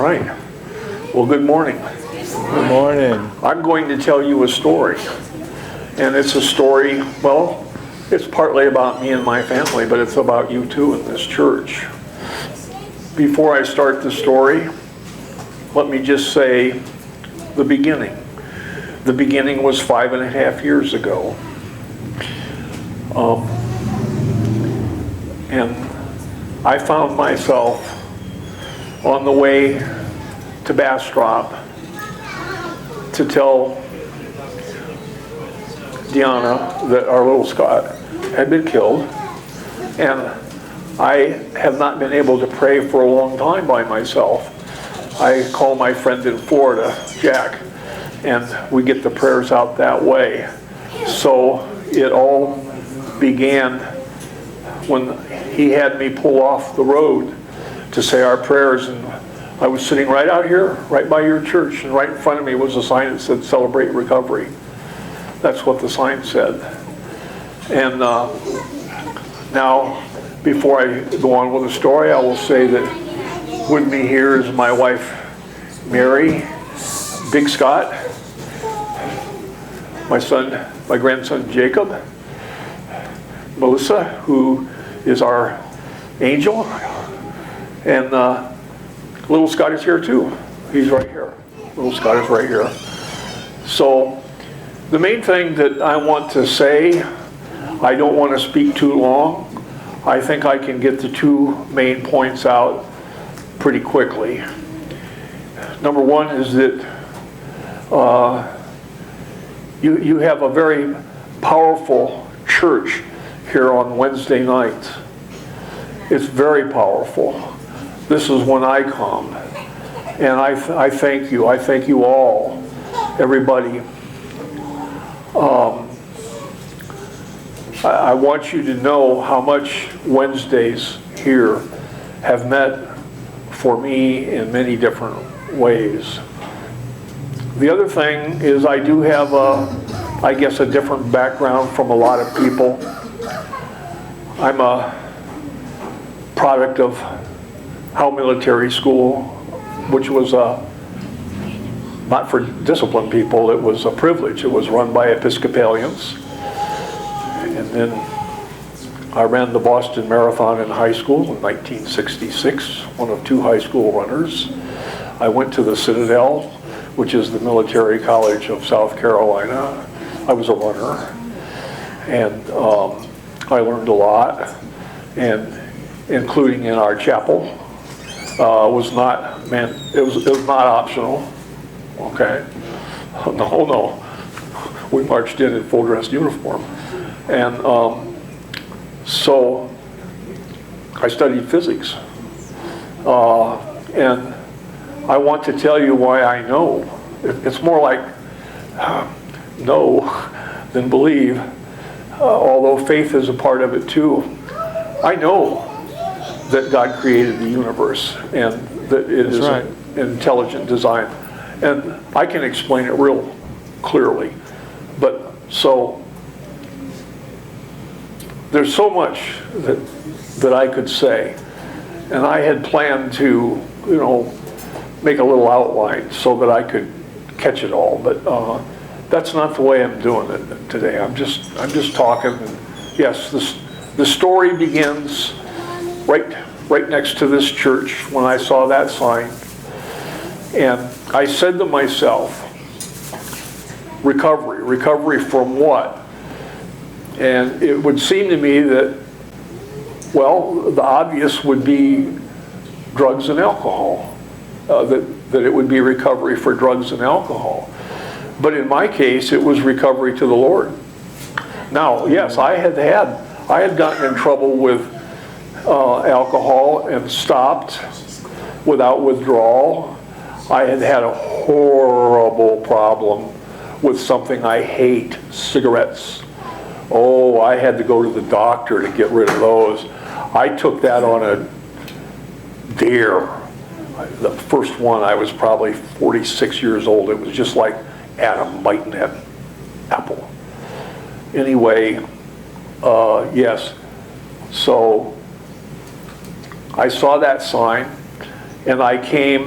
right. Well, good morning. Good morning. I'm going to tell you a story. And it's a story, well, it's partly about me and my family, but it's about you too in this church. Before I start the story, let me just say the beginning. The beginning was 5.5 years ago. And I found myself on the way to Bastrop to tell Deanna that our little Scott had been killed. And I have not been able to pray for a long time by myself. I call my friend in Florida, Jack, and we get the prayers out that way. So it all began when he had me pull off the road to say our prayers, and I was sitting right out here, right by your church, and right in front of me was a sign that said Celebrate Recovery. That's what the sign said. And now, before I go on with the story, I will say that with me here is my wife, Mary, Big Scott, my grandson, Jacob, Melissa, who is our angel, and little Scott is here too. He's right here. Little Scott is right here. So the main thing that I want to say, I don't want to speak too long. I think I can get the two main points out pretty quickly. Number one is that you have a very powerful church here on Wednesday nights. It's very powerful. This is when I come. And I thank you. I thank you all, everybody. I want you to know how much Wednesdays here have meant for me in many different ways. The other thing is I do have I guess a different background from a lot of people. I'm a product of Howe Military School, which was not for disciplined people, it was a privilege. It was run by Episcopalians. And then I ran the Boston Marathon in high school in 1966, one of two high school runners. I went to the Citadel, which is the military college of South Carolina. I was a runner, and I learned a lot, and including in our chapel. It was not optional. Okay, no, we marched in full dress uniform, and so I studied physics, and I want to tell you why I know. It's more like know than believe, although faith is a part of it too. I know that God created the universe and that it is right. An intelligent design. And I can explain it real clearly. But so, there's so much that I could say. And I had planned to, make a little outline so that I could catch it all. But that's not the way I'm doing it today. I'm just talking. And yes, the story begins right next to this church when I saw that sign. And I said to myself, recovery from what? And it would seem to me that, well, the obvious would be drugs and alcohol, that it would be recovery for drugs and alcohol. But in my case, it was recovery to the Lord. Now, yes, I had gotten in trouble with alcohol and stopped without withdrawal. I had had a horrible problem with something I hate, cigarettes. Oh, I had to go to the doctor to get rid of those. I took that on a dare. The first one, I was probably 46 years old. It was just like Adam biting that apple. Anyway, yes. So I saw that sign, and I came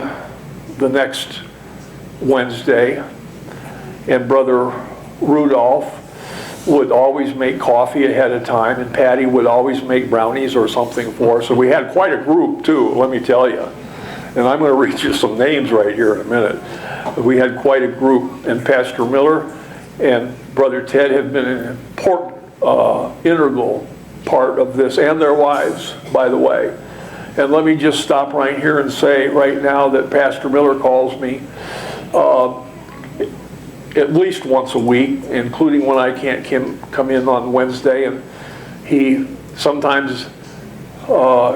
the next Wednesday, and Brother Rudolph would always make coffee ahead of time, and Patty would always make brownies or something for us. So we had quite a group too, let me tell you. And I'm going to read you some names right here in a minute. We had quite a group, and Pastor Miller and Brother Ted have been an important, integral part of this, and their wives, by the way. And let me just stop right here and say right now that Pastor Miller calls me at least once a week, including when I can't come in on Wednesday. And he sometimes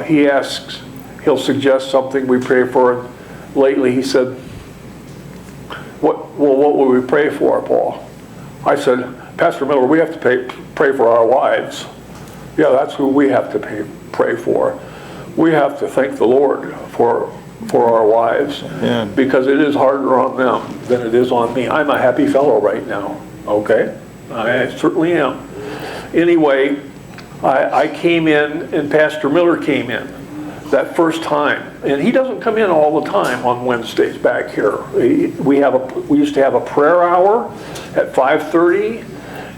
he asks, he'll suggest something we pray for. And lately he said, what will we pray for, Paul? I said, Pastor Miller, we have to pray for our wives. Yeah, that's who we have to pray for. We have to thank the Lord for our wives, because it is harder on them than it is on me. I'm a happy fellow right now, okay? I certainly am. Anyway, I came in, and Pastor Miller came in that first time, and he doesn't come in all the time on Wednesdays back here. We used to have a prayer hour at 5:30,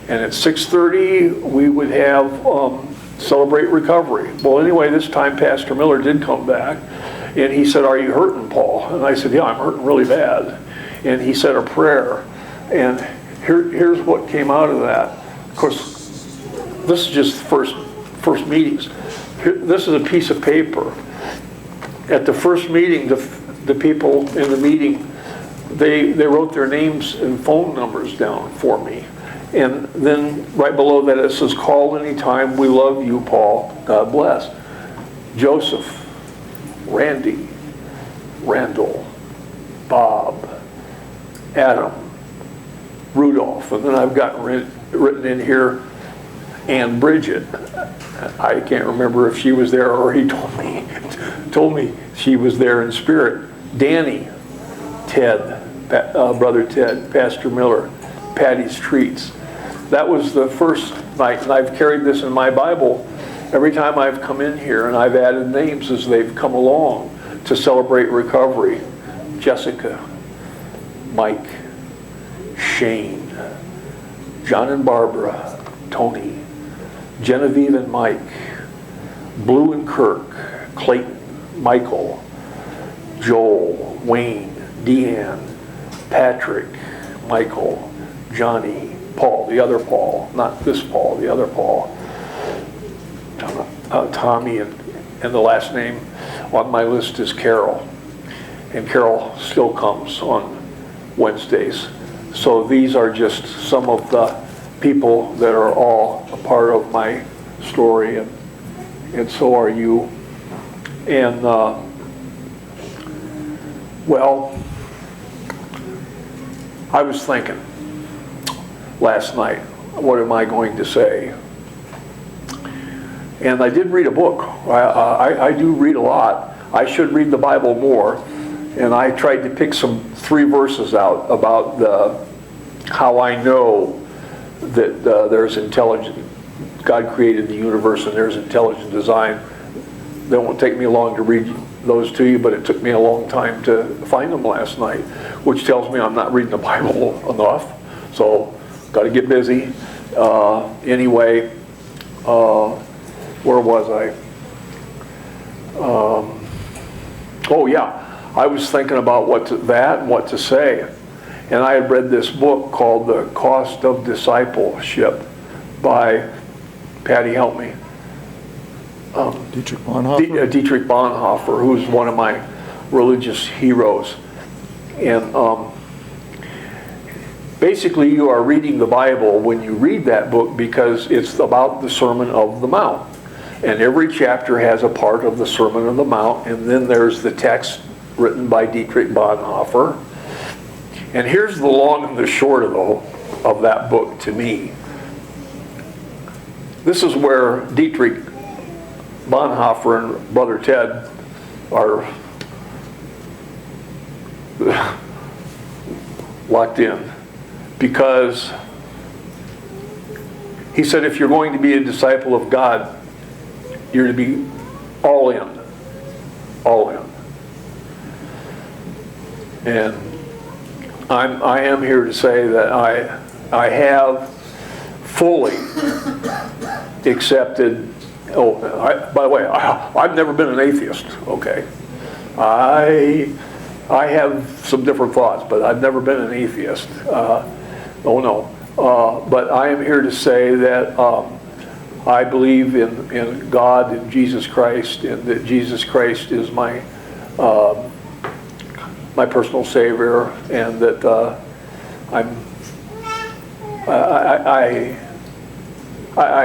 and at 6:30 we would have Celebrate Recovery. Well, anyway, this time Pastor Miller did come back, and he said, "Are you hurting, Paul?" And I said, "Yeah, I'm hurting really bad." And he said a prayer, and here's what came out of that. Of course, this is just first meetings. This is a piece of paper. At the first meeting, the people in the meeting, they wrote their names and phone numbers down for me. And then right below that it says, "Call anytime. We love you, Paul. God bless." Joseph, Randy, Randall, Bob, Adam, Rudolph. And then I've got written in here, Ann Bridget. I can't remember if she was there or he told me she was there in spirit. Danny, Ted, Brother Ted, Pastor Miller, Patty's Treats. That was the first night, and I've carried this in my Bible every time I've come in here, and I've added names as they've come along to Celebrate Recovery. Jessica, Mike, Shane, John and Barbara, Tony, Genevieve and Mike, Blue and Kirk, Clayton, Michael, Joel, Wayne, Deanne, Patrick, Michael, Johnny, Paul, the other Paul, not this Paul, the other Paul, Tommy, and the last name on my list is Carol. And Carol still comes on Wednesdays. So these are just some of the people that are all a part of my story, and so are you. And well, I was thinking last night, what am I going to say? And I did read a book. I do read a lot. I should read the Bible more. And I tried to pick 3 verses out about how I know that there's intelligent, God created the universe and there's intelligent design. That won't take me long to read those to you, but it took me a long time to find them last night, which tells me I'm not reading the Bible enough. So, got to get busy. Anyway, where was I? Oh yeah, I was thinking about what to say. And I had read this book called The Cost of Discipleship by, Patty, help me. Dietrich Bonhoeffer? Dietrich Bonhoeffer, who's one of my religious heroes. And basically you are reading the Bible when you read that book, because it's about the Sermon of the Mount. And every chapter has a part of the Sermon of the Mount, and then there's the text written by Dietrich Bonhoeffer. And here's the long and the short of that book to me. This is where Dietrich Bonhoeffer and Brother Ted are locked in. Because he said, if you're going to be a disciple of God, you're to be all in. All in. And I am here to say that I have fully accepted. By the way, I've never been an atheist. Okay, I have some different thoughts, but I've never been an atheist. Oh no. But I am here to say that I believe in God and Jesus Christ, and that Jesus Christ is my personal Savior, and that I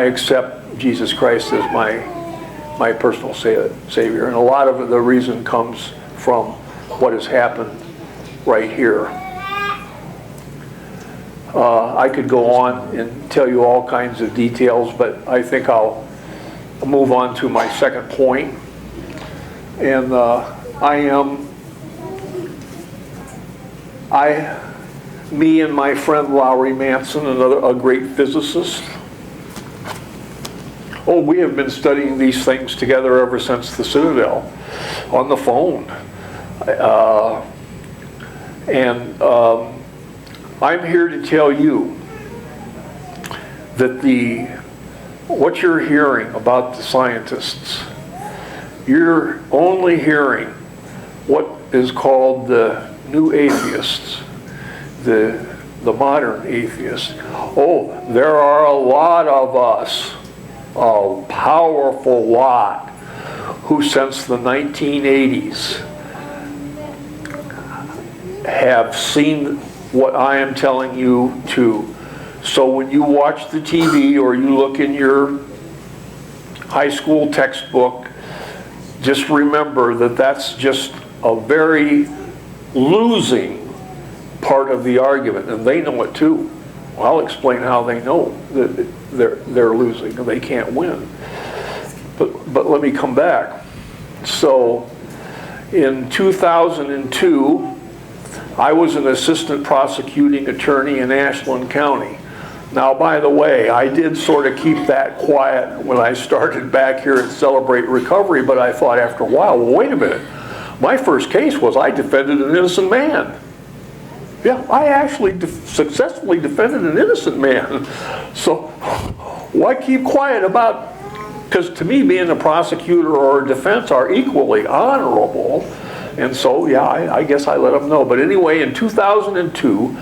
accept Jesus Christ as my personal Savior. And a lot of the reason comes from what has happened right here. I could go on and tell you all kinds of details, but I think I'll move on to my second point. And me and my friend Lowry Manson, a great physicist. Oh, we have been studying these things together ever since the Citadel, on the phone. I'm here to tell you that what you're hearing about the scientists, you're only hearing what is called the new atheists, the modern atheists. Oh, there are a lot of us, a powerful lot, who since the 1980s have seen what I am telling you too. So when you watch the TV or you look in your high school textbook, just remember that that's just a very losing part of the argument, and they know it too. I'll explain how they know that they're losing and they can't win. But let me come back. So in 2002, I was an assistant prosecuting attorney in Ashland County. Now, by the way, I did sort of keep that quiet when I started back here at Celebrate Recovery, but I thought after a while, well, wait a minute. My first case was I defended an innocent man. Yeah, I actually successfully defended an innocent man. So why keep quiet about, because to me, being a prosecutor or a defense are equally honorable. And so, yeah, I guess I let them know. But anyway, in 2002,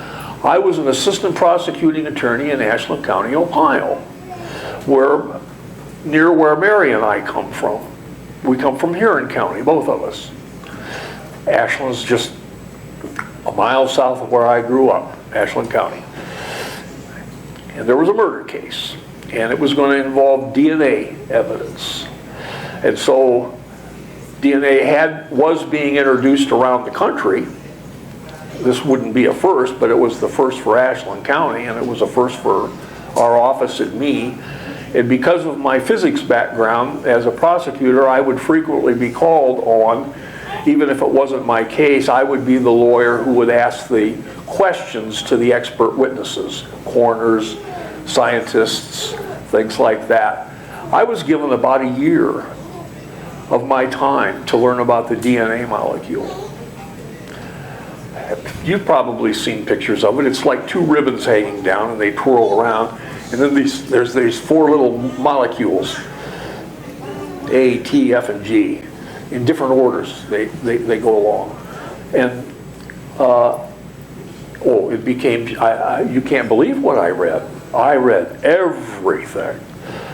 I was an assistant prosecuting attorney in Ashland County, Ohio, near where Mary and I come from. We come from Huron County, both of us. Ashland's just a mile south of where I grew up, Ashland County. And there was a murder case, and it was going to involve DNA evidence. And so DNA was being introduced around the country. This wouldn't be a first, but it was the first for Ashland County, and it was a first for our office and me. And because of my physics background as a prosecutor, I would frequently be called on, even if it wasn't my case, I would be the lawyer who would ask the questions to the expert witnesses, coroners, scientists, things like that. I was given about a year of my time to learn about the DNA molecule. You've probably seen pictures of it. It's like two ribbons hanging down and they twirl around. And then there's these four little molecules, A, T, F, and G, in different orders. They go along. And, it became, you can't believe what I read. I read everything,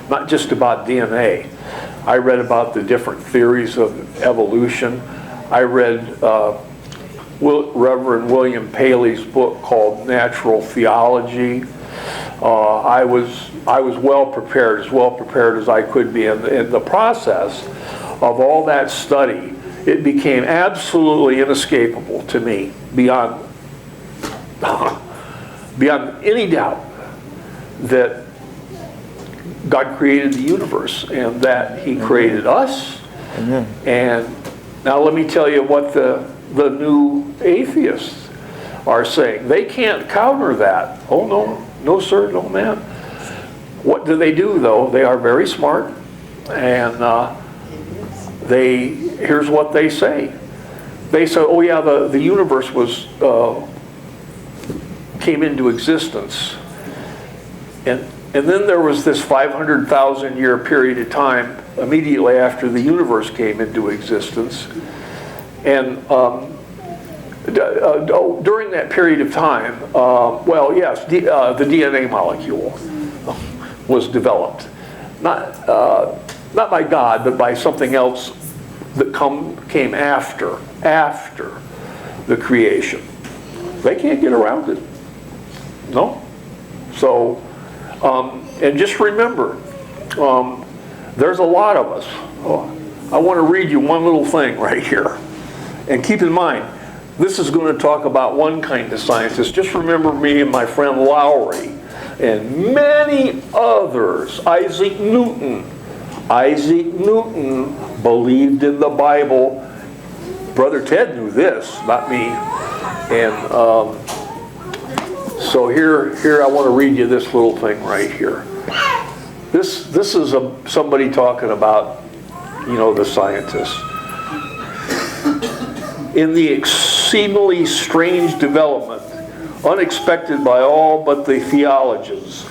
not just about DNA. I read about the different theories of evolution. I read Reverend William Paley's book called Natural Theology. I was well prepared as I could be. In the process of all that study, it became absolutely inescapable to me, beyond any doubt, that God created the universe and that He created us. Amen. And now let me tell you what the new atheists are saying. They can't counter that. Oh no, no sir, no ma'am. What do they do though? They are very smart, and here's what they say. they said, oh yeah, the universe came into existence. And then there was this 500,000 year period of time immediately after the universe came into existence. And during that period of time, well, yes, the DNA molecule was developed. Not by God, but by something else that came after the creation. They can't get around it. No? So, and just remember, there's a lot of us. I want to read you one little thing right here. And keep in mind, this is going to talk about one kind of scientist. Just remember me and my friend Lowry and many others. Isaac Newton. Isaac Newton believed in the Bible. Brother Ted knew this, not me. And so here I want to read you this little thing right here. This is somebody talking about, the scientists. In the exceedingly strange development, unexpected by all but the theologians,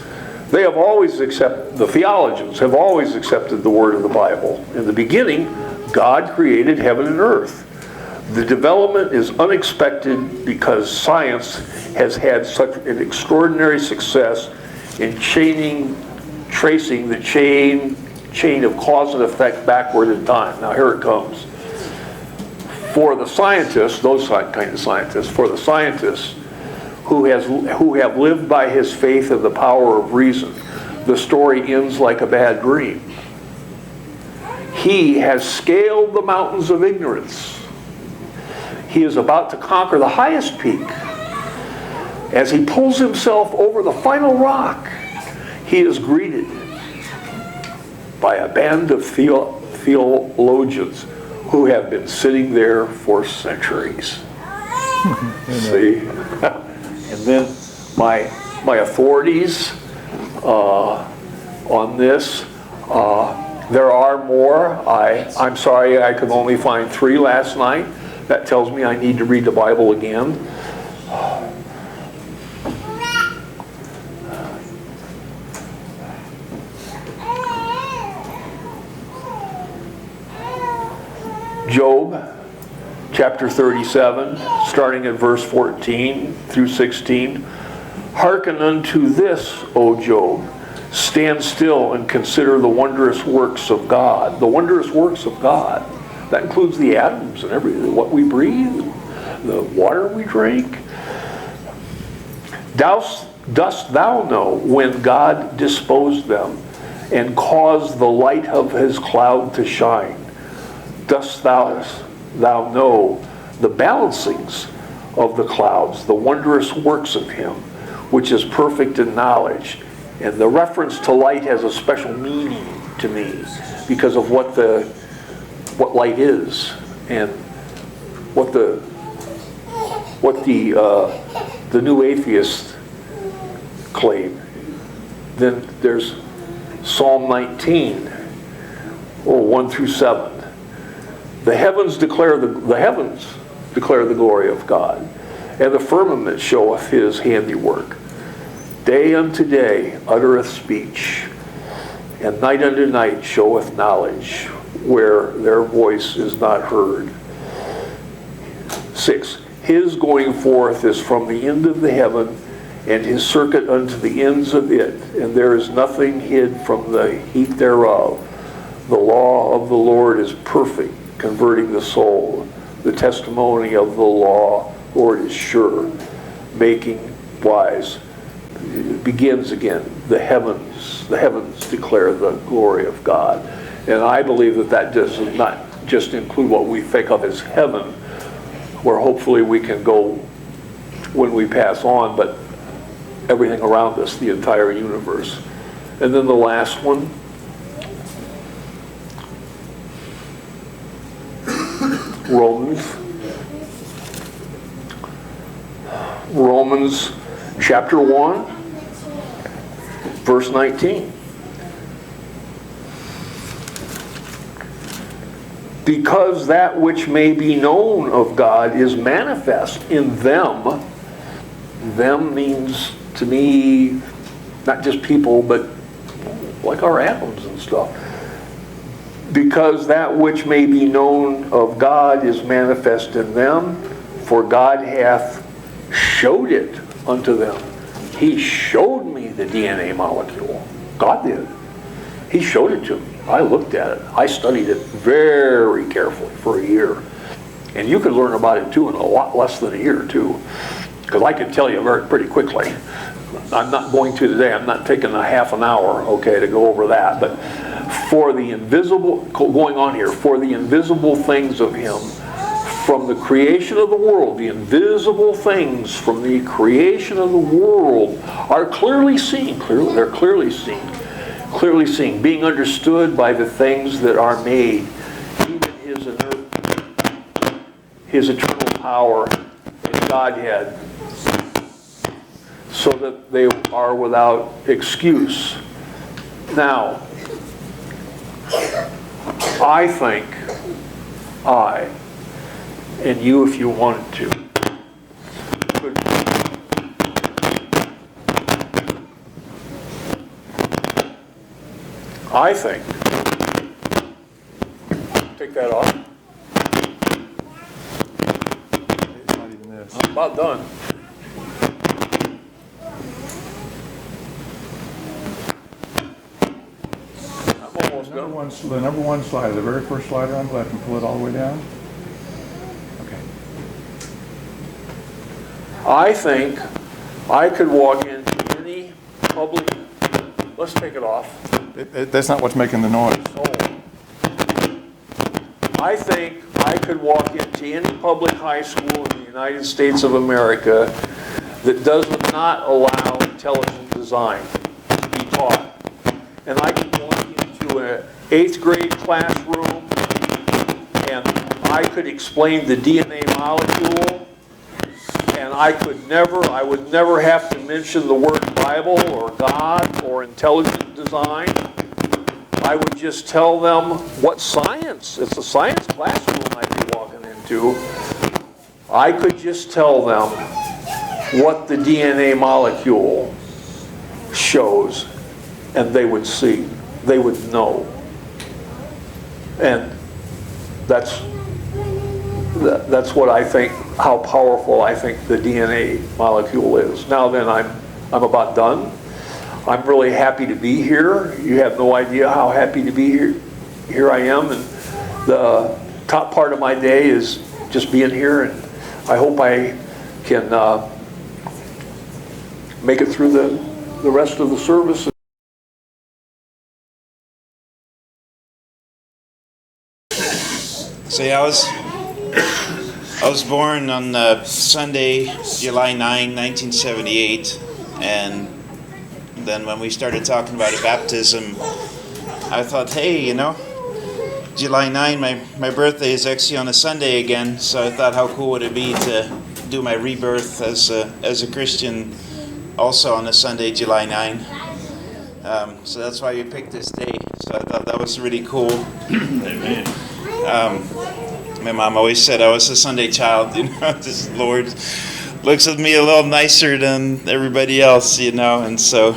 the theologians have always accepted the word of the Bible. In the beginning, God created heaven and earth. The development is unexpected because science has had such an extraordinary success in tracing the chain of cause and effect backward in time. Now here it comes. For the scientists, those kind of scientists, for the scientists who have lived by his faith in the power of reason, the story ends like a bad dream. He has scaled the mountains of ignorance. He is about to conquer the highest peak. As he pulls himself over the final rock, he is greeted by a band of theologians who have been sitting there for centuries. See? And then my authorities on this, there are more. I'm sorry I could only find 3 last night. That tells me I need to read the Bible again. Job, chapter 37, starting at verse 14 through 16. Hearken unto this, O Job. Stand still and consider the wondrous works of God. The wondrous works of God. That includes the atoms and everything, what we breathe, the water we drink. Dost thou know when God disposed them and caused the light of his cloud to shine? Dost thou know the balancings of the clouds, the wondrous works of him, which is perfect in knowledge? And the reference to light has a special meaning to me because of what light is and what the new atheists claim. Then there's Psalm 19, 1 through 7. The heavens declare the glory of God, and the firmament showeth his handiwork. Day unto day uttereth speech, and night unto night showeth knowledge, where their voice is not heard. 6. His going forth is from the end of the heaven, and his circuit unto the ends of it, and there is nothing hid from the heat thereof. The law of the Lord is perfect, converting the soul. The testimony of the Lord is sure, making wise. It begins again. The heavens declare the glory of God. And I believe that does not just include what we think of as heaven, where hopefully we can go when we pass on, but everything around us, the entire universe. And then the last one, Romans chapter 1, verse 19. because that which may be known of God is manifest in them. Them means to me not just people, but like our atoms and stuff. Because that which may be known of God is manifest in them, for God hath showed it unto them. He showed me the DNA molecule. God did. He showed it to me. I looked at it. I studied it very carefully for a year. And you could learn about it too in a lot less than a year too. Because I can tell you pretty quickly. I'm not going to today. I'm not taking a half an hour, okay, to go over that. But for the invisible, going on here, for the invisible things of Him, from the creation of the world, the invisible things from the creation of the world are clearly seen. They're clearly seen, being understood by the things that are made, even His eternal power and Godhead, so that they are without excuse. Now, I think and you if you wanted to, could I think, take that off. It's not even this. I'm about done. I'm almost done. The number one slide, the very first slider on the left, and pull it all the way down. Okay. I think I could walk into any public, let's take it off. That's not what's making the noise. I think I could walk into any public high school in the United States of America that does not allow intelligent design to be taught. And I could walk into an 8th grade classroom and I could explain the DNA molecule, and I would never have to mention the word Bible or God or intelligent design. I would just tell them what science. It's a science classroom I'd be walking into. I could just tell them what the DNA molecule shows, and they would see. They would know. And that's what I think, how powerful I think the DNA molecule is. Now then, I'm about done. I'm really happy to be here. You have no idea how happy to be here. Here I am, and the top part of my day is just being here, and I hope I can make it through the rest of the service. See, I was born on Sunday, July 9, 1978, and then when we started talking about a baptism, I thought, hey, July 9, my birthday is actually on a Sunday again, so I thought how cool would it be to do my rebirth as a Christian also on a Sunday, July 9. So that's why we picked this day, so I thought that was really cool. Amen. My mom always said I was a Sunday child, just Lord looks at me a little nicer than everybody else, and so,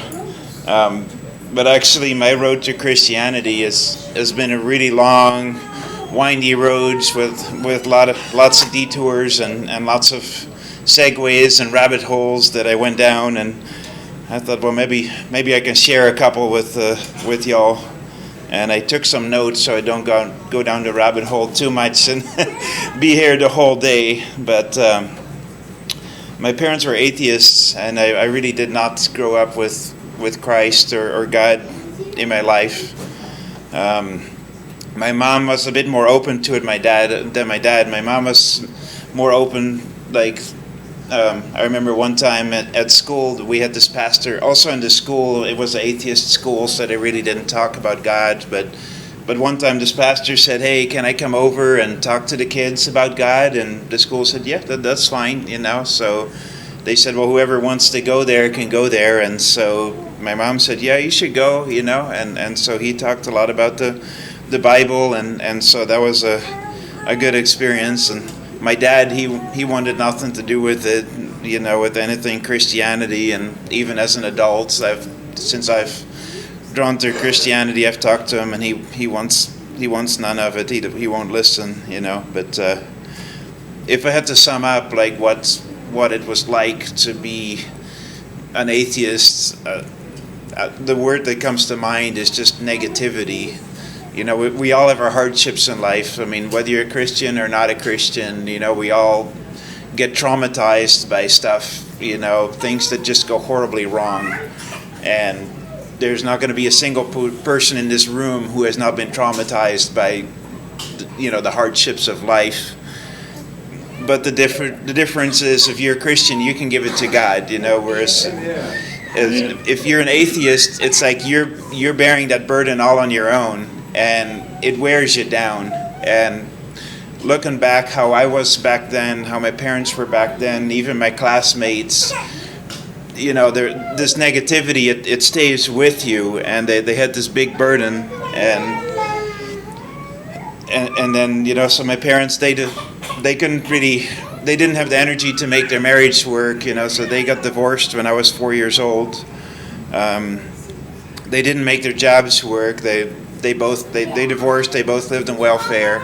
but actually my road to Christianity has been a really long, windy road with lots of detours and lots of segues and rabbit holes that I went down, and I thought, well, maybe I can share a couple with y'all. And I took some notes so I don't go down the rabbit hole too much and be here the whole day. But my parents were atheists, and I really did not grow up with Christ or God in my life. My mom was a bit more open to it than my dad. My mom was more open, I remember one time at school, we had this pastor, also in the school, it was an atheist school, so they really didn't talk about God, but one time this pastor said, hey, can I come over and talk to the kids about God? And the school said, yeah, that's fine, so they said, well, whoever wants to go there can go there, and so my mom said, yeah, you should go, and so he talked a lot about the Bible, and so that was a a good experience. And my dad, he wanted nothing to do with it, with anything Christianity. And even as an adult, since I've drawn to Christianity, I've talked to him, and he wants none of it. He won't listen, But if I had to sum up like what it was like to be an atheist, the word that comes to mind is just negativity. We all have our hardships in life. I mean, whether you're a Christian or not a Christian, we all get traumatized by stuff, things that just go horribly wrong. And there's not going to be a single person in this room who has not been traumatized by, the hardships of life. But the difference is, if you're a Christian, you can give it to God, whereas if you're an atheist, it's like you're bearing that burden all on your own, and it wears you down. And looking back, how I was back then, how my parents were back then, even my classmates, this negativity, it stays with you, and they had this big burden, and then so my parents, they didn't have the energy to make their marriage work, so they got divorced when I was 4 years old. They didn't make their jobs work. They divorced. They both lived on welfare.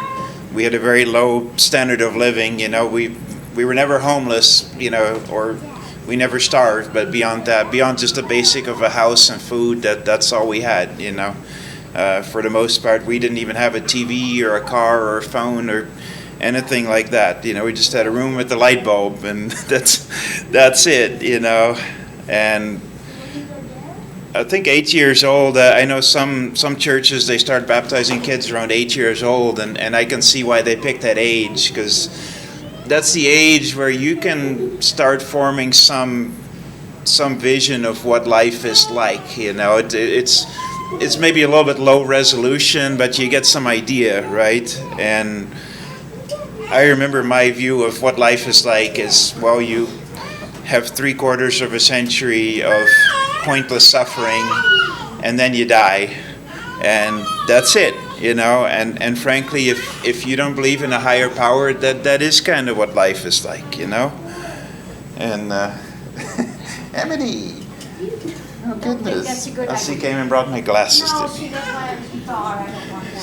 We had a very low standard of living. We were never homeless, or we never starved. But beyond that, beyond just the basic of a house and food, that's all we had. For the most part, we didn't even have a TV or a car or a phone or anything like that. We just had a room with a light bulb, and that's it. And I think 8 years old, I know some churches, they start baptizing kids around 8 years old, and I can see why they pick that age, because that's the age where you can start forming some vision of what life is like. It's maybe a little bit low resolution, but you get some idea, right? And I remember my view of what life is like is, well, you have 3/4 of a century of pointless suffering, and then you die, and that's it, and frankly, if you don't believe in a higher power, that is kind of what life is like, and Emily, oh goodness, she came and brought my glasses to me.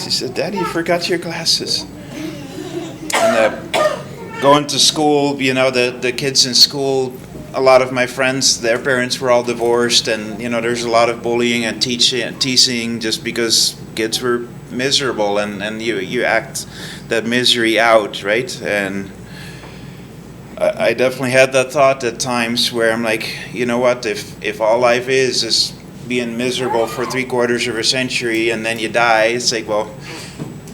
She said, "Daddy, you forgot your glasses." And going to school, the kids in school, a lot of my friends, their parents were all divorced, and there's a lot of bullying and teasing just because kids were miserable, and you act that misery out, right? And I definitely had that thought at times where I'm like, what, if all life is being miserable for 3/4 of a century and then you die, it's like, well,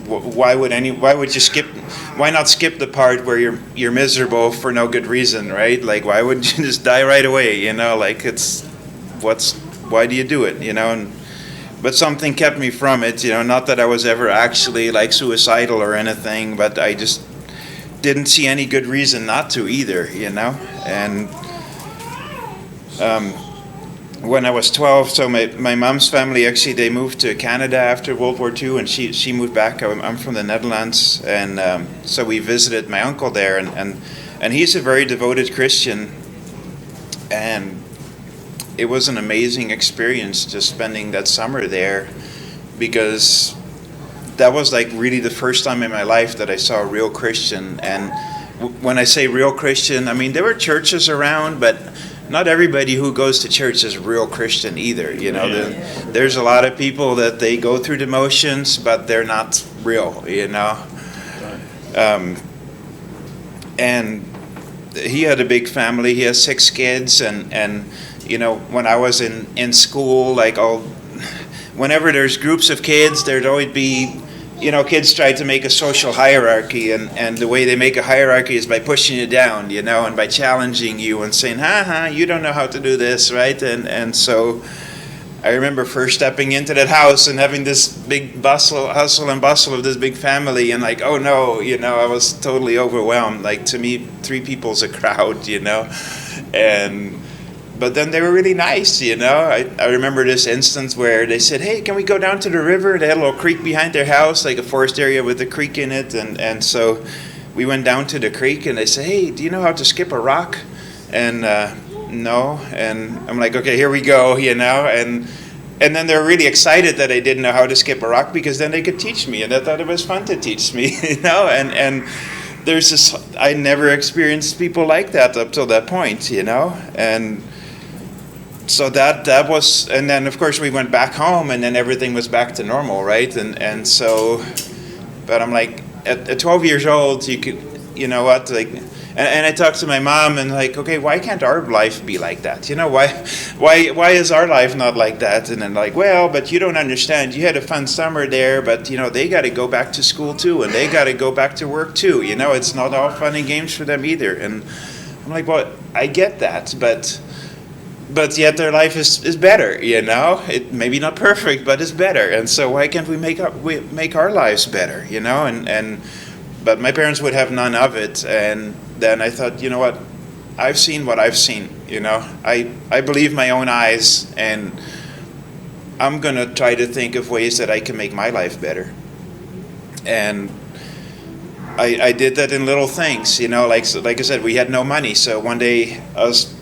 why not skip the part where you're miserable for no good reason, right? Like, why wouldn't you just die right away? Like, why do you do it? But something kept me from it. Not that I was ever actually like suicidal or anything, but I just didn't see any good reason not to either. And when I was 12, so my mom's family, actually, they moved to Canada after World War II, and she moved back. I'm from the Netherlands, and so we visited my uncle there, and he's a very devoted Christian, and it was an amazing experience just spending that summer there, because that was like really the first time in my life that I saw a real Christian. And when I say real Christian, I mean there were churches around, but not everybody who goes to church is a real Christian either. There's a lot of people that they go through the motions, but they're not real. And he had a big family. He has 6 kids, and when I was in school, whenever there's groups of kids, there'd always be, kids try to make a social hierarchy, and the way they make a hierarchy is by pushing you down, and by challenging you and saying, you don't know how to do this, right? And so I remember first stepping into that house and having this big hustle and bustle of this big family, and oh no, I was totally overwhelmed. Like, to me, 3 people's a crowd, but then they were really nice, you know. I remember this instance where they said, hey, can we go down to the river? They had a little creek behind their house, like a forest area with a creek in it. And so we went down to the creek, and they said, hey, do you know how to skip a rock? And no. And I'm like, okay, here we go, you know. And then they're really excited that I didn't know how to skip a rock, because then they could teach me. And I thought it was fun to teach me, you know. And there's this, I never experienced people like that up till that point, you know. And so that was, and then of course we went back home, and then everything was back to normal, right? And so, but I'm like, at 12 years old, you could, you know what, like, and I talked to my mom, and like, okay, why can't our life be like that? You know, why is our life not like that? And then like, well, but you don't understand. You had a fun summer there, but you know, they got to go back to school too, and they got to go back to work too. You know, it's not all fun and games for them either. And I'm like, well, I get that, but yet their life is better. You know, it maybe not perfect, but it's better. And so why can't we make our lives better? You know, but my parents would have none of it. And then I thought, you know what, I've seen what I've seen, you know. I believe my own eyes, and I'm going to try to think of ways that I can make my life better. And I did that in little things, you know, like I said, we had no money. So one day I was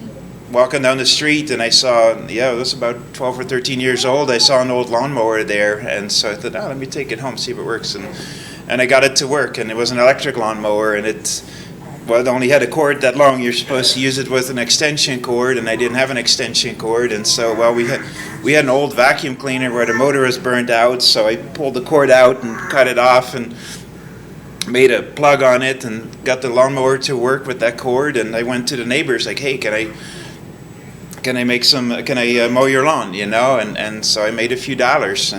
walking down the street, and I saw, it was about 12 or 13 years old, I saw an old lawnmower there. And so I thought, let me take it home, see if it works. And I got it to work, and it was an electric lawnmower, and it only had a cord that long. You're supposed to use it with an extension cord, and I didn't have an extension cord. And so, we had an old vacuum cleaner where the motor was burned out, so I pulled the cord out and cut it off and made a plug on it and got the lawnmower to work with that cord. And I went to the neighbors like, hey, can I mow your lawn, you know? And so I made a few dollars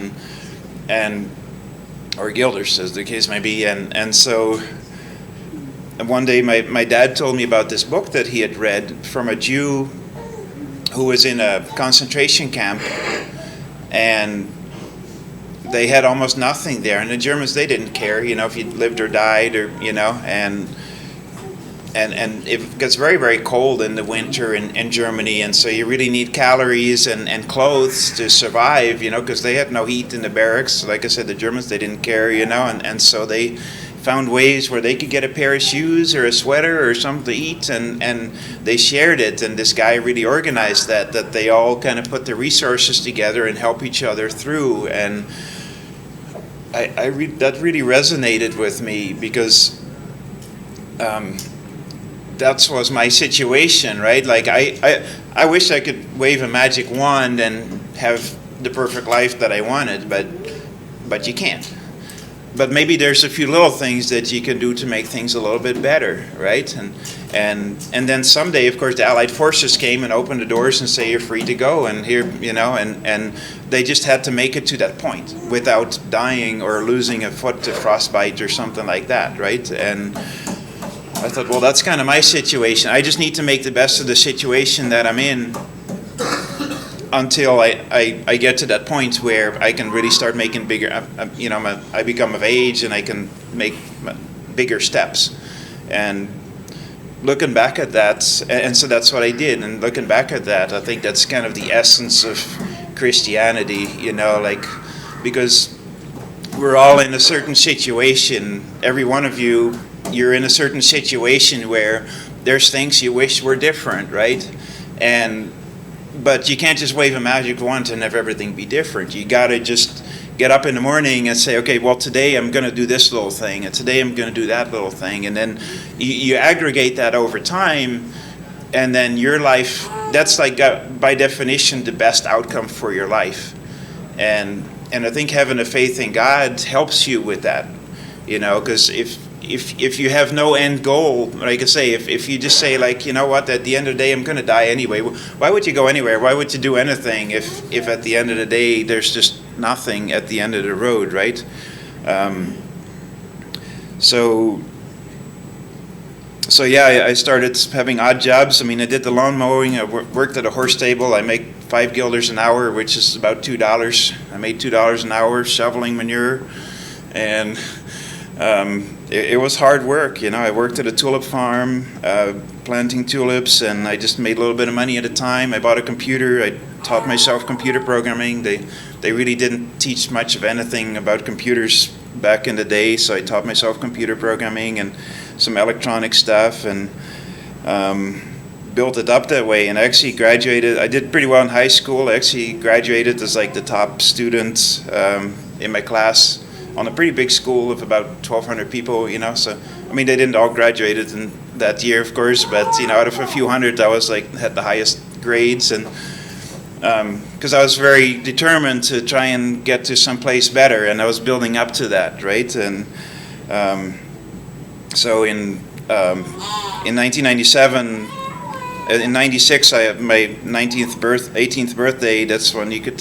or guilders, as the case may be. And so one day my dad told me about this book that he had read from a Jew who was in a concentration camp, and they had almost nothing there. And the Germans, they didn't care, you know, if you lived or died, or, you know, and it gets very, very cold in the winter in Germany, and so you really need calories and clothes to survive, you know, because they had no heat in the barracks. Like I said, the Germans, they didn't care, you know, and so they found ways where they could get a pair of shoes or a sweater or something to eat, and they shared it. And this guy really organized that they all kind of put their resources together and help each other through. And that really resonated with me, because that was my situation, right? Like I wish I could wave a magic wand and have the perfect life that I wanted, but you can't. But maybe there's a few little things that you can do to make things a little bit better, right? And then someday, of course, the Allied forces came and opened the doors and say you're free to go, and here, you know, and they just had to make it to that point without dying or losing a foot to frostbite or something like that, right? And I thought, well, that's kind of my situation. I just need to make the best of the situation that I'm in until I get to that point where I can really start making bigger, you know, I become of age and I can make bigger steps. And looking back at that, and so that's what I did. And looking back at that, I think that's kind of the essence of Christianity, you know, like, because we're all in a certain situation. Every one of you, you're in a certain situation where there's things you wish were different, right? But you can't just wave a magic wand and have everything be different. You got to just get up in the morning and say, okay, well, today I'm going to do this little thing, and today I'm going to do that little thing. And then you aggregate that over time, and then your life, that's like, by definition, the best outcome for your life. And I think having a faith in God helps you with that, you know, because if you have no end goal, like I say, if you just say, like, you know what, at the end of the day I'm going to die anyway, why would you go anywhere? Why would you do anything if at the end of the day there's just nothing at the end of the road, right? So yeah, I started having odd jobs. I mean, I did the lawn mowing. I worked at a horse stable. I make $5 an hour, which is about $2. I made $2 an hour shoveling manure, and it was hard work. I worked at a tulip farm, planting tulips, and I just made a little bit of money at a time. I bought a computer. I taught myself computer programming. They really didn't teach much of anything about computers back in the day, so I taught myself computer programming and some electronic stuff, and built it up that way. And I actually graduated. I did pretty well in high school. I actually graduated as like the top student in my class on a pretty big school of about 1,200 people. So I mean, they didn't all graduated in that year, of course, but out of a few hundred, I was like had the highest grades, and because I was very determined to try and get to someplace better, and I was building up to that, right? And so in 1997, in '96, I had my 18th birthday. That's when you could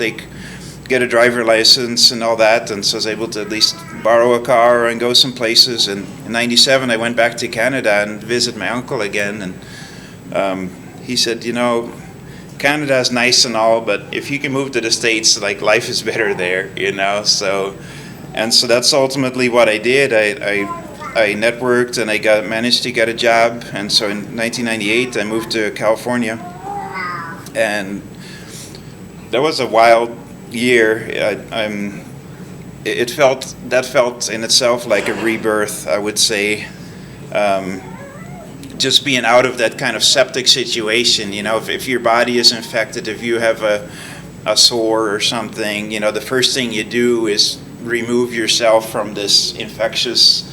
get a driver license and all that, and so I was able to at least borrow a car and go some places. And in '97, I went back to Canada and visit my uncle again, and he said, Canada is nice and all, but if you can move to the States, like life is better there, So that's ultimately what I did. I networked and I managed to get a job, and so in 1998 I moved to California, and that was a wild year. It felt in itself like a rebirth, I would say. Just being out of that kind of septic situation, if your body is infected, if you have a sore or something, the first thing you do is remove yourself from this infectious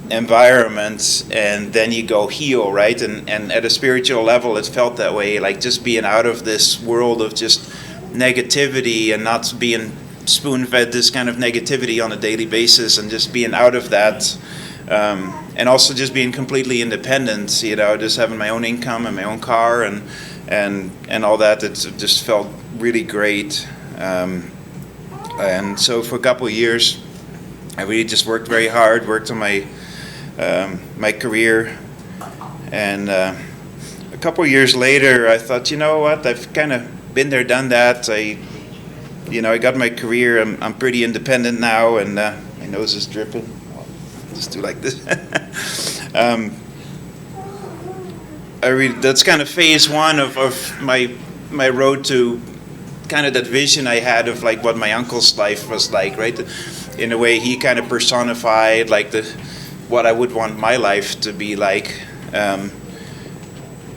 environment, and then you go heal, right? And at a spiritual level, it felt that way, like just being out of this world of just negativity and not being spoon-fed this kind of negativity on a daily basis, and just being out of that. And also just being completely independent, just having my own income and my own car and all that. It just felt really great. And so for a couple of years, I really just worked very hard, worked on my career. And a couple of years later, I thought, you know what, I've kind of been there, done that. I got my career. I'm pretty independent now, and my nose is dripping. Just do like this. That's kind of phase one of my road to kind of that vision I had of like what my uncle's life was like, right? In a way, he kind of personified like what I would want my life to be like. But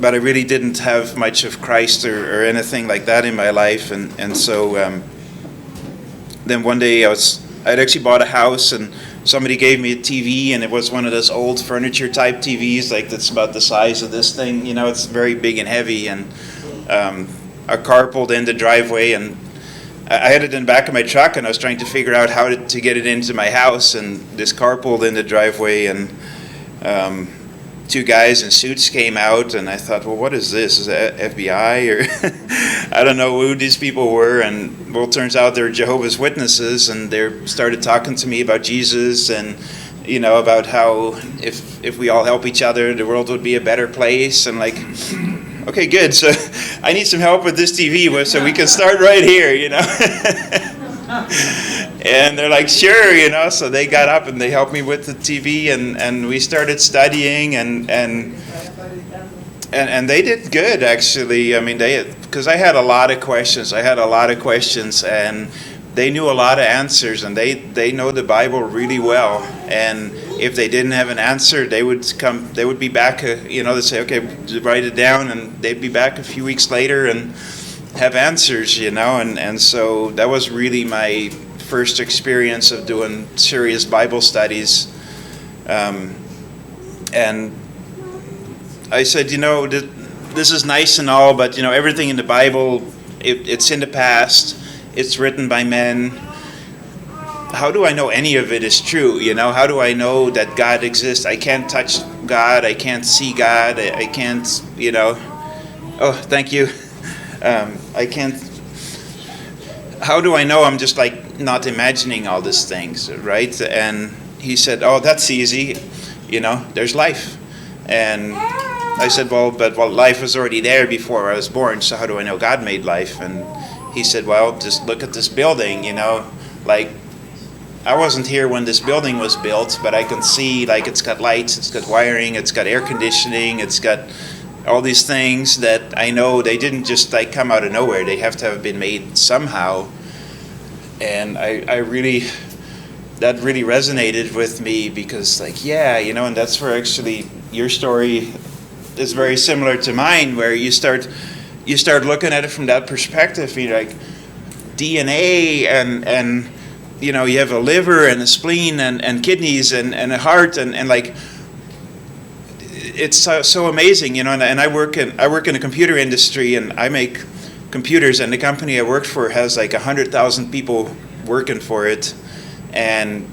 I really didn't have much of Christ or anything like that in my life, and so then one day I'd actually bought a house, and somebody gave me a TV, and it was one of those old furniture type TVs, like that's about the size of this thing. It's very big and heavy, and a car pulled in the driveway, and I had it in the back of my truck, and I was trying to figure out how to get it into my house, and this car pulled in the driveway, and two guys in suits came out, and I thought, well, what is this? Is it FBI? Or I don't know who these people were, and well, it turns out they're Jehovah's Witnesses, and they started talking to me about Jesus, and about how if we all help each other, the world would be a better place. And like, okay, good. So I need some help with this TV, so we can start right here, And they're like, sure, so they got up and they helped me with the TV, and we started studying, and they did good, actually. I mean, because I had a lot of questions. And they knew a lot of answers, and they know the Bible really well. And if they didn't have an answer, they would be back, they'd say, okay, write it down, and they'd be back a few weeks later and have answers, and so that was really my first experience of doing serious Bible studies. And I said, this is nice and all, but everything in the Bible, it's in the past, it's written by men. How do I know any of it is true? How do I know that God exists? I can't touch God, I can't see God, I can't, oh, thank you. I can't. How do I know I'm just like not imagining all these things, right? And he said, oh, that's easy. There's life. And I said, well, life was already there before I was born, so how do I know God made life? And he said, well, just look at this building, like I wasn't here when this building was built, but I can see like it's got lights, it's got wiring, it's got air conditioning, it's got all these things that I know they didn't just like come out of nowhere. They have to have been made somehow. And I really, that really resonated with me because like, yeah, and that's where actually your story is very similar to mine, where you start looking at it from that perspective. You're like, DNA and you have a liver and a spleen and kidneys and a heart and like it's so amazing, and I work in the computer industry, and I make computers, and the company I worked for has like 100,000 people working for it, and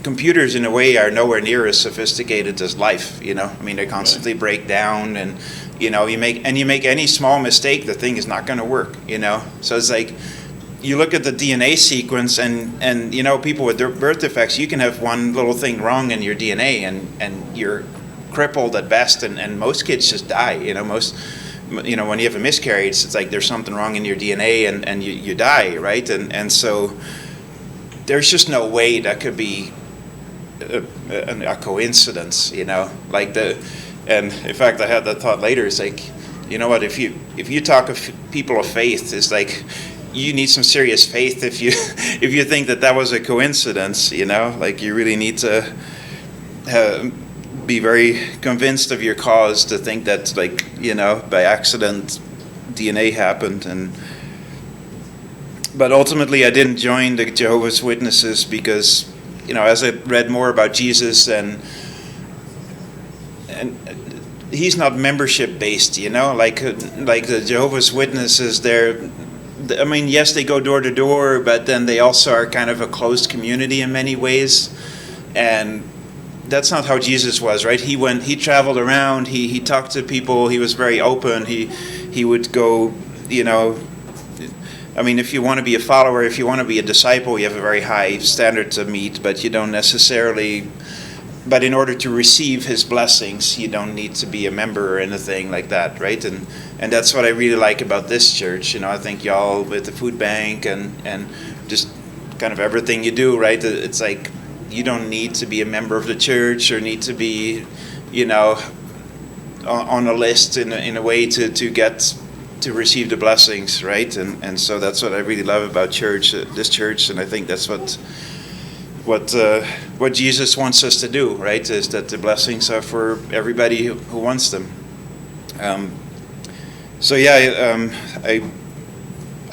computers in a way are nowhere near as sophisticated as life. I mean, they constantly break down, and you make any small mistake, the thing is not going to work. So it's like you look at the DNA sequence, and people with birth defects, you can have one little thing wrong in your DNA, and you're crippled at best, and most kids just die. When you have a miscarriage, it's like there's something wrong in your DNA, and you die, right? And so there's just no way that could be a coincidence, like and in fact I had that thought later. It's like, what, if you talk of people of faith, it's like you need some serious faith if you think that was a coincidence. Like you really need to be very convinced of your cause to think that, like, by accident DNA happened. But ultimately I didn't join the Jehovah's Witnesses because as I read more about Jesus, and he's not membership based, like the Jehovah's Witnesses, yes, they go door to door, but then they also are kind of a closed community in many ways, and that's not how Jesus was, right? He traveled around, he talked to people, he was very open, he would go, if you want to be a follower, if you want to be a disciple, you have a very high standard to meet, but you don't necessarily, but in order to receive his blessings, you don't need to be a member or anything like that, right? And that's what I really like about this church. I think y'all with the food bank and just kind of everything you do, right? It's like you don't need to be a member of the church or need to be, on a list in a way to receive the blessings, right? And so that's what I really love about this church, and I think that's what Jesus wants us to do, right? Is that the blessings are for everybody who wants them.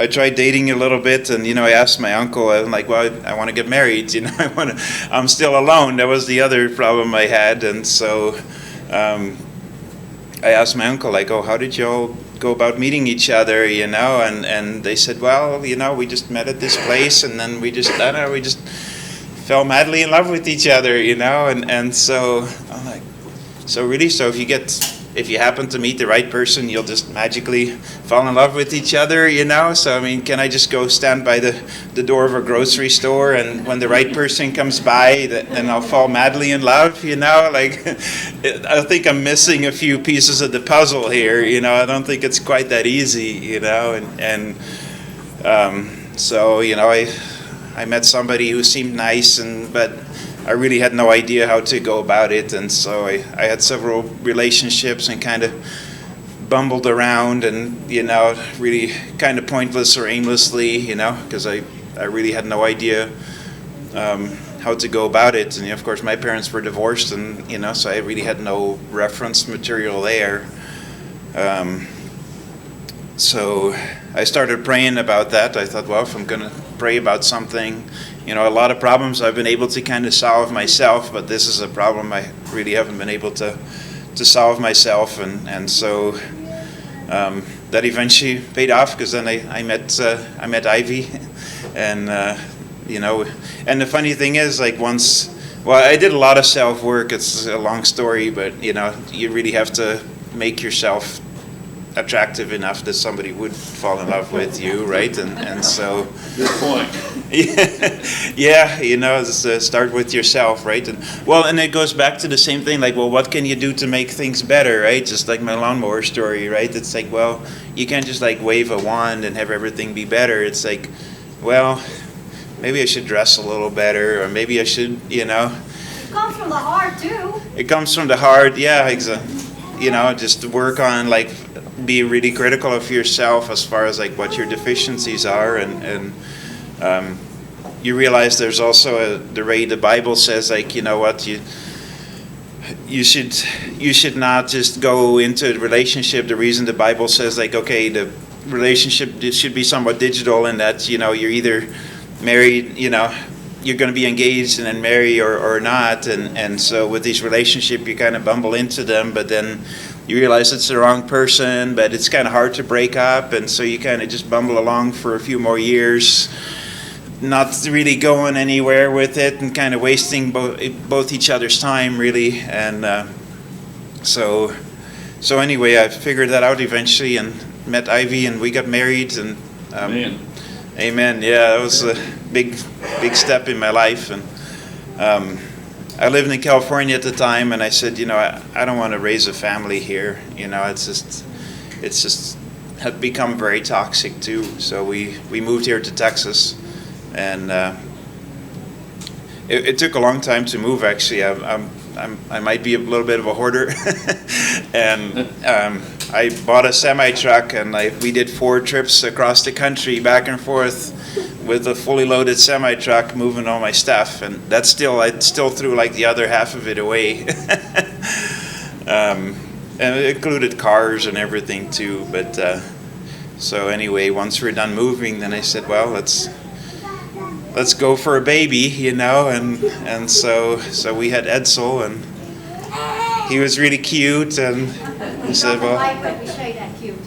I tried dating a little bit, and I asked my uncle. I'm like, well, I want to get married. I'm still alone. That was the other problem I had, and so I asked my uncle, like, oh, how did y'all go about meeting each other? And they said, well, we just met at this place, and then we just fell madly in love with each other, and so I'm like, so really, so if you happen to meet the right person, you'll just magically fall in love with each other, So, can I just go stand by the door of a grocery store, and when the right person comes by, then I'll fall madly in love, Like, I think I'm missing a few pieces of the puzzle here, I don't think it's quite that easy, So, I met somebody who seemed nice, but I really had no idea how to go about it, and so I had several relationships and kind of bumbled around, and really kind of pointless or aimlessly, because I really had no idea how to go about it. And of course my parents were divorced, and so I really had no reference material there. So I started praying about that. I thought, well, if I'm going to pray about something, a lot of problems I've been able to kind of solve myself, but this is a problem I really haven't been able to solve myself, and so that eventually paid off, because then I met Ivy, and and the funny thing is, like, I did a lot of self work. It's a long story, but you really have to make yourself attractive enough that somebody would fall in love with you, right? And so, Good point. yeah, just start with yourself, right? And it goes back to the same thing, like, well, what can you do to make things better, right? Just like my lawnmower story, right? It's like, well, you can't just like wave a wand and have everything be better. It's like, well, maybe I should dress a little better, or maybe I should, It comes from the heart too. it comes from the heart. Yeah, just to work on, like, be really critical of yourself as far as like what your deficiencies are, and you realize there's also the way the Bible says, like, you should not just go into a relationship. The reason the Bible says, like, okay, the relationship should be somewhat digital, in that you're either married, you're going to be engaged and then marry, or not, and so with these relationships you kind of bumble into them, but then you realize it's the wrong person, but it's kind of hard to break up, and so you kind of just bumble along for a few more years, not really going anywhere with it, and kind of wasting both each other's time, really. And so anyway, I figured that out eventually and met Ivy, and we got married, and amen. Yeah, that was a big step in my life. And I lived in California at the time, and I said, I don't want to raise a family here. It's just had become very toxic too. So we moved here to Texas, and it took a long time to move. Actually, I might be a little bit of a hoarder, and I bought a semi truck, and we did 4 trips across the country back and forth with a fully loaded semi truck, moving all my stuff, and I still threw like the other half of it away. And it included cars and everything too. But so anyway, once we're done moving, then I said, well, let's go for a baby, and so we had Edsel, and he was really cute, and he said, well, We say that cute.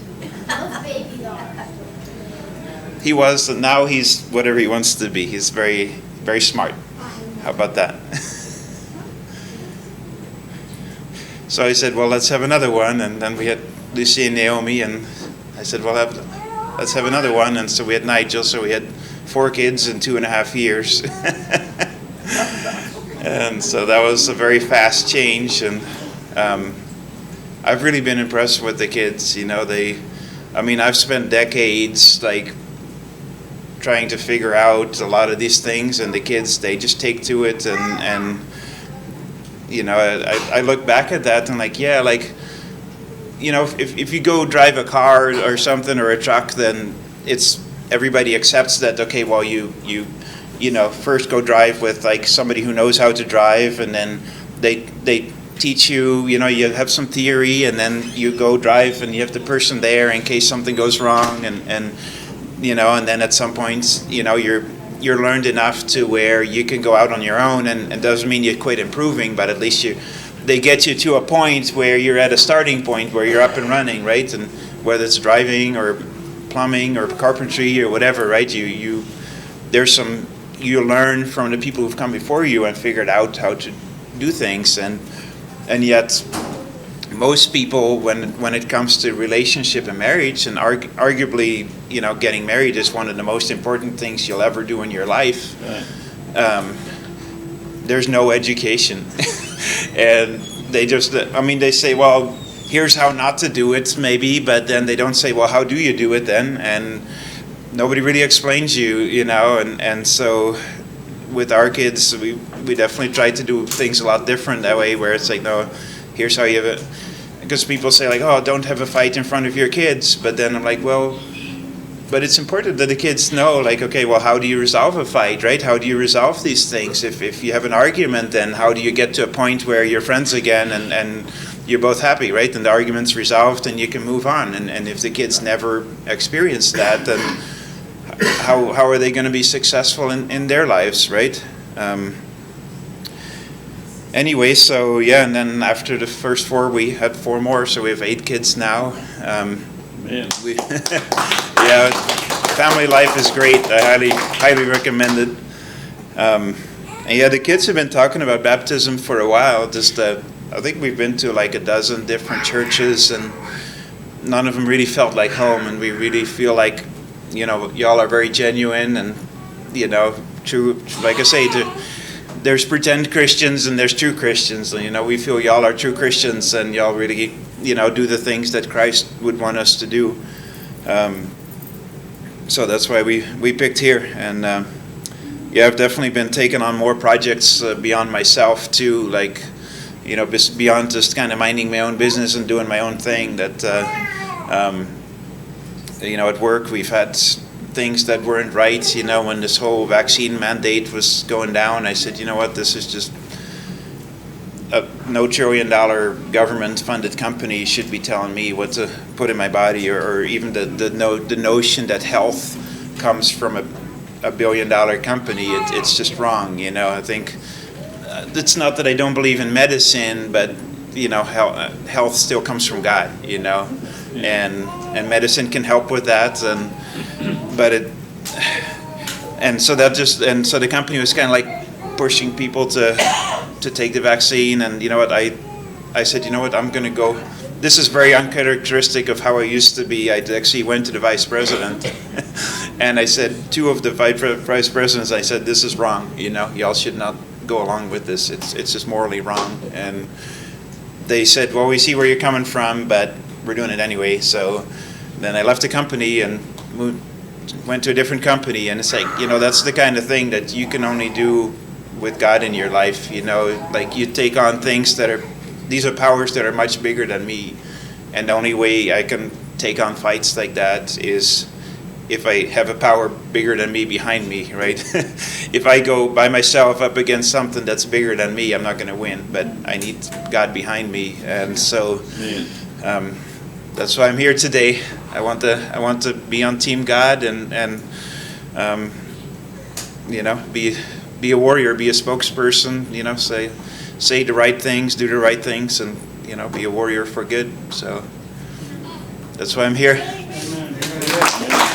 he was, and now he's whatever he wants to be. He's very, very smart. How about that? So I said, well, let's have another one, and then we had Lucy and Naomi, and I said, well, let's have another one, and so we had Nigel, so we had 4 kids in 2.5 years. And so that was a very fast change, and I've really been impressed with the kids. I've spent decades like trying to figure out a lot of these things, and the kids, they just take to it, and I look back at that and if you go drive a car or something, or a truck, then everybody accepts that, okay, well, you first go drive with like somebody who knows how to drive, and then they teach you, you have some theory, and then you go drive and you have the person there in case something goes wrong, and then at some point, you're learned enough to where you can go out on your own, and it doesn't mean you quit improving, but at least they get you to a point where you're at a starting point where you're up and running, right? And whether it's driving or plumbing or carpentry or whatever, right? You learn from the people who've come before you and figured out how to do things, and yet most people, when it comes to relationship and marriage, and arguably, getting married is one of the most important things you'll ever do in your life. There's no education, and they say, well, here's how not to do it, maybe, but then they don't say, well, how do you do it then? And nobody really explains and so with our kids, we definitely try to do things a lot different that way, where it's like, no, here's how you have it. Because people say like, oh, don't have a fight in front of your kids, but then I'm like, well, but it's important that the kids know, like, okay, well, how do you resolve a fight, right? How do you resolve these things? If you have an argument, then how do you get to a point where you're friends again, and you're both happy, right? And the argument's resolved and you can move on. And if the kids never experience that, then how are they going to be successful in their lives, right? Anyway, so yeah, and then after the first 4, we had 4 more, so we have 8 kids now. Yeah, family life is great. I highly recommend it. And yeah, the kids have been talking about baptism for a while. I think we've been to like a dozen different churches, and none of them really felt like home. And we really feel like, y'all are very genuine, and true. Like I say, there's pretend Christians and there's true Christians. And, we feel y'all are true Christians, and y'all really, do the things that Christ would want us to do. So that's why we picked here. And Yeah, I've definitely been taking on more projects beyond myself too, like, you know, beyond just kind of minding my own business and doing my own thing. That, you know, at work we've had things that weren't right. You know, when this whole vaccine mandate was going down, I said, you know what, this is just no $1 trillion government-funded company should be telling me what to put in my body, or even the notion that health comes from a $1 billion company. It's just wrong. You know, I think it's not that I don't believe in medicine, but you know, health still comes from God. You know, and medicine can help with that, so the company was kind of like pushing people to take the vaccine. And you know what, I said, you know what, I'm going to go. This is very uncharacteristic of how I used to be. I actually went to the vice president and I said, two of the vice presidents, I said, this is wrong. You know, y'all should not go along with this. It's just morally wrong. And they said, well, we see where you're coming from, but we're doing it anyway. So then I left the company and went to a different company. And it's like, you know, that's the kind of thing that you can only do with God in your life. You know, like you take on things these are powers that are much bigger than me. And the only way I can take on fights like that is if I have a power bigger than me behind me, right? If I go by myself up against something that's bigger than me, I'm not going to win. But I need God behind me. And so that's why I'm here today. I want to be on Team God and you know, be a warrior, be a spokesperson. You know, say the right things, do the right things, and you know, be a warrior for good. So that's why I'm here. Amen.